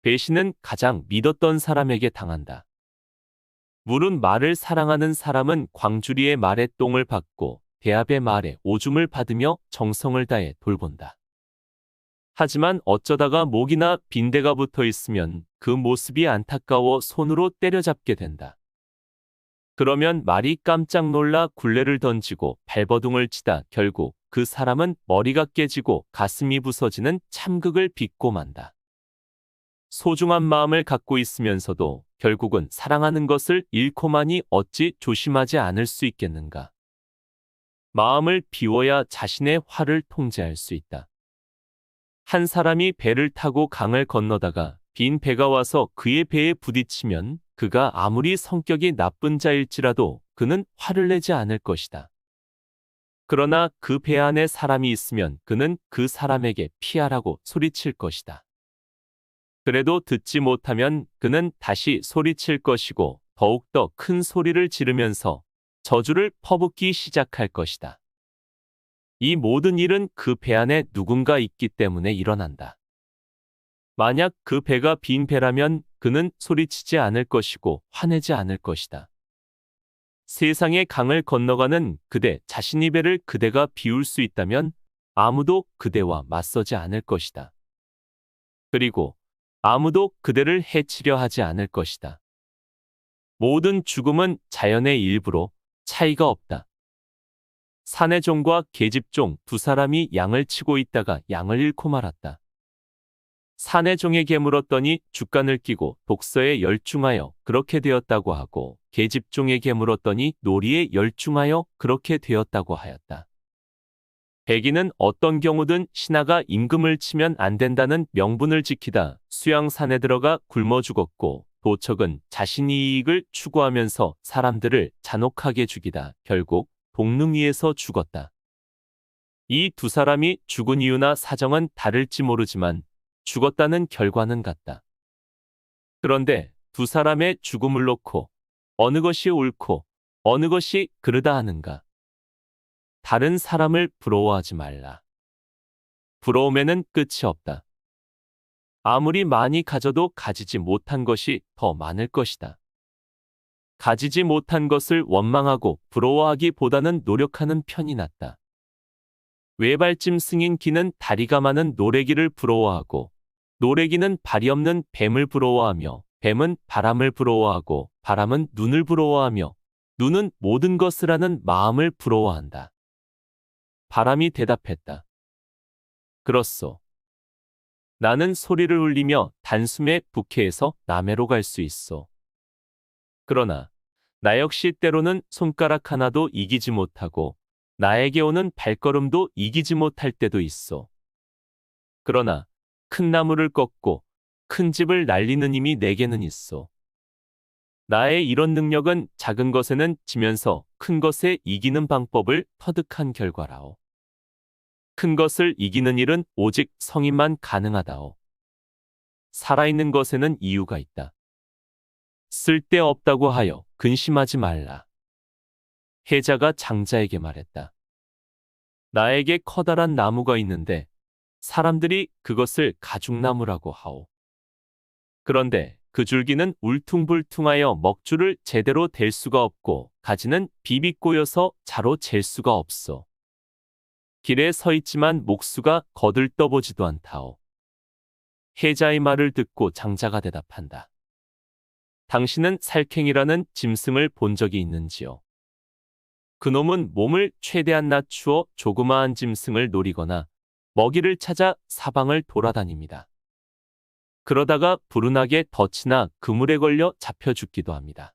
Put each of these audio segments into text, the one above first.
배신은 가장 믿었던 사람에게 당한다. 물은 말을 사랑하는 사람은 광주리의 말에 똥을 받고 대합의 말에 오줌을 받으며 정성을 다해 돌본다. 하지만 어쩌다가 목이나 빈대가 붙어 있으면 그 모습이 안타까워 손으로 때려잡게 된다. 그러면 말이 깜짝 놀라 굴레를 던지고 발버둥을 치다 결국 그 사람은 머리가 깨지고 가슴이 부서지는 참극을 빚고 만다. 소중한 마음을 갖고 있으면서도 결국은 사랑하는 것을 잃고만이 어찌 조심하지 않을 수 있겠는가. 마음을 비워야 자신의 화를 통제할 수 있다. 한 사람이 배를 타고 강을 건너다가 빈 배가 와서 그의 배에 부딪히면 그가 아무리 성격이 나쁜 자일지라도 그는 화를 내지 않을 것이다. 그러나 그 배 안에 사람이 있으면 그는 그 사람에게 피하라고 소리칠 것이다. 그래도 듣지 못하면 그는 다시 소리칠 것이고 더욱더 큰 소리를 지르면서 저주를 퍼붓기 시작할 것이다. 이 모든 일은 그 배 안에 누군가 있기 때문에 일어난다. 만약 그 배가 빈 배라면 그는 소리치지 않을 것이고 화내지 않을 것이다. 세상의 강을 건너가는 그대 자신의 배를 그대가 비울 수 있다면 아무도 그대와 맞서지 않을 것이다. 그리고 아무도 그대를 해치려 하지 않을 것이다. 모든 죽음은 자연의 일부로 차이가 없다. 사내 종과 계집종 두 사람이 양을 치고 있다가 양을 잃고 말았다. 사내 종에게 물었더니 주간을 끼고 독서에 열중하여 그렇게 되었다고 하고 계집종에게 물었더니 놀이에 열중하여 그렇게 되었다고 하였다. 백인은 어떤 경우든 신하가 임금을 치면 안 된다는 명분을 지키다 수양산에 들어가 굶어 죽었고 도척은 자신의 이익을 추구하면서 사람들을 잔혹하게 죽이다 결국 동릉위에서 죽었다. 이 두 사람이 죽은 이유나 사정은 다를지 모르지만 죽었다는 결과는 같다. 그런데 두 사람의 죽음을 놓고 어느 것이 옳고 어느 것이 그르다 하는가? 다른 사람을 부러워하지 말라. 부러움에는 끝이 없다. 아무리 많이 가져도 가지지 못한 것이 더 많을 것이다. 가지지 못한 것을 원망하고 부러워하기보다는 노력하는 편이 낫다. 외발짐 승인 기는 다리가 많은 노래기를 부러워하고 노래기는 발이 없는 뱀을 부러워하며 뱀은 바람을 부러워하고 바람은 눈을 부러워하며 눈은 모든 것을 아는 마음을 부러워한다. 바람이 대답했다. 그렇소. 나는 소리를 울리며 단숨에 북해에서 남해로 갈 수 있소. 그러나 나 역시 때로는 손가락 하나도 이기지 못하고 나에게 오는 발걸음도 이기지 못할 때도 있어. 그러나 큰 나무를 꺾고 큰 집을 날리는 힘이 내게는 있어. 나의 이런 능력은 작은 것에는 지면서 큰 것에 이기는 방법을 터득한 결과라오. 큰 것을 이기는 일은 오직 성인만 가능하다오. 살아있는 것에는 이유가 있다. 쓸데없다고 하여 근심하지 말라. 해자가 장자에게 말했다. 나에게 커다란 나무가 있는데 사람들이 그것을 가죽나무라고 하오. 그런데 그 줄기는 울퉁불퉁하여 먹줄을 제대로 댈 수가 없고 가지는 비비꼬여서 자로 잴 수가 없어. 길에 서 있지만 목수가 거들떠보지도 않다오. 해자의 말을 듣고 장자가 대답한다. 당신은 살쾡이라는 짐승을 본 적이 있는지요? 그놈은 몸을 최대한 낮추어 조그마한 짐승을 노리거나 먹이를 찾아 사방을 돌아다닙니다. 그러다가 불운하게 덫이나 그물에 걸려 잡혀 죽기도 합니다.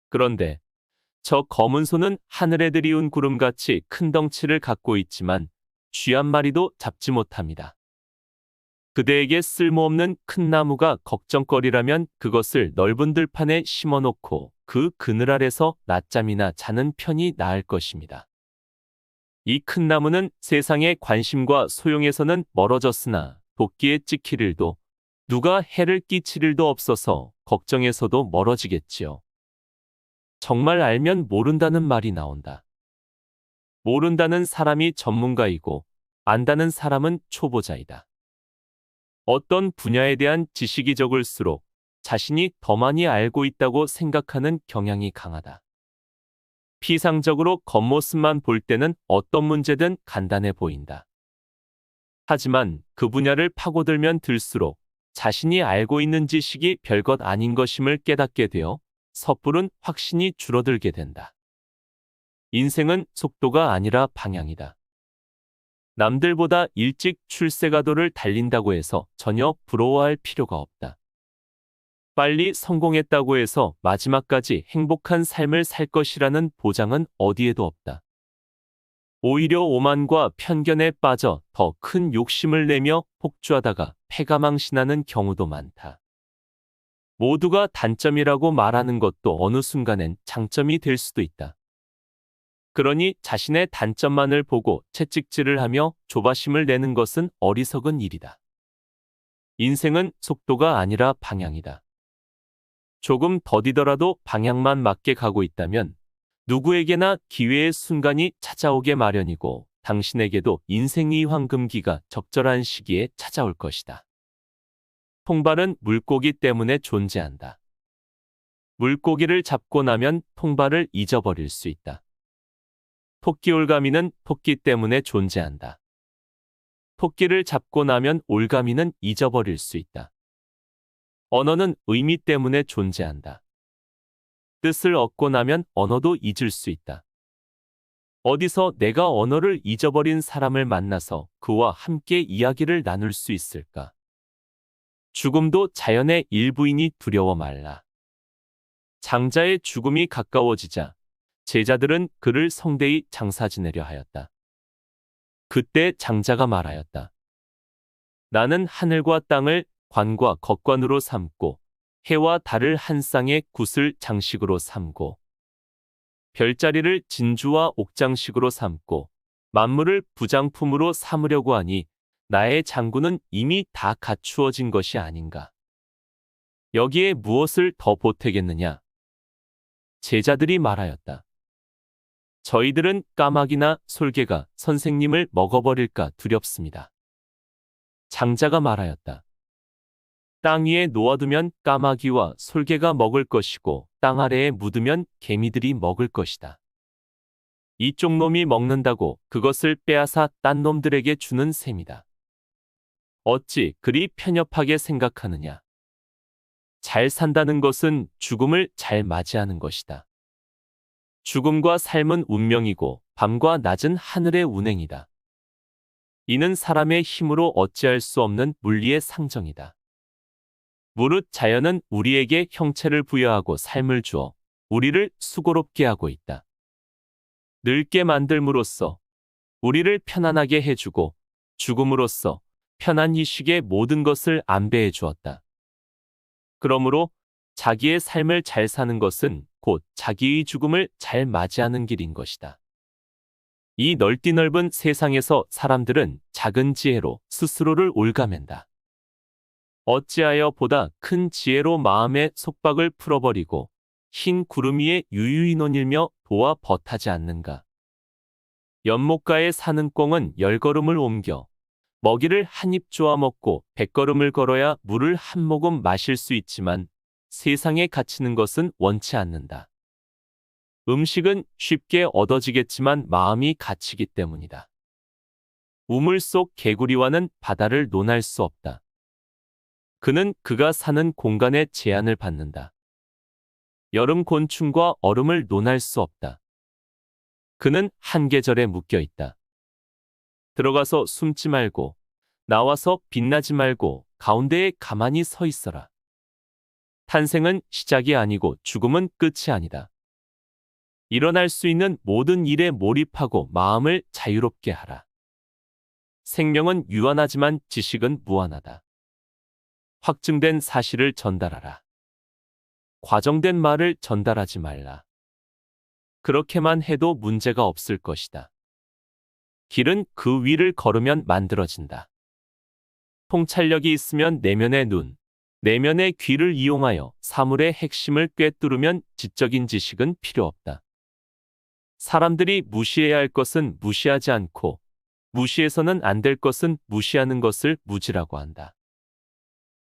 그런데 저 검은 소는 하늘에 들이운 구름같이 큰 덩치를 갖고 있지만 쥐 한 마리도 잡지 못합니다. 그대에게 쓸모없는 큰 나무가 걱정거리라면 그것을 넓은 들판에 심어놓고 그 그늘 아래서 낮잠이나 자는 편이 나을 것입니다. 이 큰 나무는 세상의 관심과 소용에서는 멀어졌으나 도끼에 찍힐 일도 누가 해를 끼칠 일도 없어서 걱정에서도 멀어지겠지요. 정말 알면 모른다는 말이 나온다. 모른다는 사람이 전문가이고 안다는 사람은 초보자이다. 어떤 분야에 대한 지식이 적을수록 자신이 더 많이 알고 있다고 생각하는 경향이 강하다. 피상적으로 겉모습만 볼 때는 어떤 문제든 간단해 보인다. 하지만 그 분야를 파고들면 들수록 자신이 알고 있는 지식이 별것 아닌 것임을 깨닫게 되어 섣부른 확신이 줄어들게 된다. 인생은 속도가 아니라 방향이다. 남들보다 일찍 출세가도를 달린다고 해서 전혀 부러워할 필요가 없다. 빨리 성공했다고 해서 마지막까지 행복한 삶을 살 것이라는 보장은 어디에도 없다. 오히려 오만과 편견에 빠져 더 큰 욕심을 내며 폭주하다가 패가망신하는 경우도 많다. 모두가 단점이라고 말하는 것도 어느 순간엔 장점이 될 수도 있다. 그러니 자신의 단점만을 보고 채찍질을 하며 조바심을 내는 것은 어리석은 일이다. 인생은 속도가 아니라 방향이다. 조금 더디더라도 방향만 맞게 가고 있다면 누구에게나 기회의 순간이 찾아오게 마련이고 당신에게도 인생의 황금기가 적절한 시기에 찾아올 것이다. 통발은 물고기 때문에 존재한다. 물고기를 잡고 나면 통발을 잊어버릴 수 있다. 토끼 올가미는 토끼 때문에 존재한다. 토끼를 잡고 나면 올가미는 잊어버릴 수 있다. 언어는 의미 때문에 존재한다. 뜻을 얻고 나면 언어도 잊을 수 있다. 어디서 내가 언어를 잊어버린 사람을 만나서 그와 함께 이야기를 나눌 수 있을까? 죽음도 자연의 일부이니 두려워 말라. 장자의 죽음이 가까워지자 제자들은 그를 성대히 장사 지내려 하였다. 그때 장자가 말하였다. 나는 하늘과 땅을 관과 겉관으로 삼고 해와 달을 한 쌍의 굿을 장식으로 삼고 별자리를 진주와 옥장식으로 삼고 만물을 부장품으로 삼으려고 하니 나의 장구는 이미 다 갖추어진 것이 아닌가. 여기에 무엇을 더 보태겠느냐? 제자들이 말하였다. 저희들은 까마귀나 솔개가 선생님을 먹어버릴까 두렵습니다. 장자가 말하였다. 땅 위에 놓아두면 까마귀와 솔개가 먹을 것이고 땅 아래에 묻으면 개미들이 먹을 것이다. 이쪽 놈이 먹는다고 그것을 빼앗아 딴 놈들에게 주는 셈이다. 어찌 그리 편협하게 생각하느냐. 잘 산다는 것은 죽음을 잘 맞이하는 것이다. 죽음과 삶은 운명이고 밤과 낮은 하늘의 운행이다. 이는 사람의 힘으로 어찌할 수 없는 물리의 상정이다. 무릇 자연은 우리에게 형체를 부여하고 삶을 주어 우리를 수고롭게 하고 있다. 늙게 만들므로써 우리를 편안하게 해주고 죽음으로써 편한 이식의 모든 것을 안배해 주었다. 그러므로 자기의 삶을 잘 사는 것은 곧 자기의 죽음을 잘 맞이하는 길인 것이다. 이 넓디 넓은 세상에서 사람들은 작은 지혜로 스스로를 옭아맨다. 어찌하여 보다 큰 지혜로 마음의 속박을 풀어버리고 흰 구름 위에 유유히 논일며 도와 벗하지 않는가. 연못가에 사는 꿩은 10걸음을 옮겨 먹이를 한 입 쪼아 먹고 100걸음을 걸어야 물을 한 모금 마실 수 있지만 세상에 갇히는 것은 원치 않는다. 음식은 쉽게 얻어지겠지만 마음이 갇히기 때문이다. 우물 속 개구리와는 바다를 논할 수 없다. 그는 그가 사는 공간에 제한을 받는다. 여름 곤충과 얼음을 논할 수 없다. 그는 한 계절에 묶여 있다. 들어가서 숨지 말고 나와서 빛나지 말고 가운데에 가만히 서 있어라. 탄생은 시작이 아니고 죽음은 끝이 아니다. 일어날 수 있는 모든 일에 몰입하고 마음을 자유롭게 하라. 생명은 유한하지만 지식은 무한하다. 확증된 사실을 전달하라. 과정된 말을 전달하지 말라. 그렇게만 해도 문제가 없을 것이다. 길은 그 위를 걸으면 만들어진다. 통찰력이 있으면 내면의 눈, 내면의 귀를 이용하여 사물의 핵심을 꿰뚫으면 지적인 지식은 필요 없다. 사람들이 무시해야 할 것은 무시하지 않고 무시해서는 안 될 것은 무시하는 것을 무지라고 한다.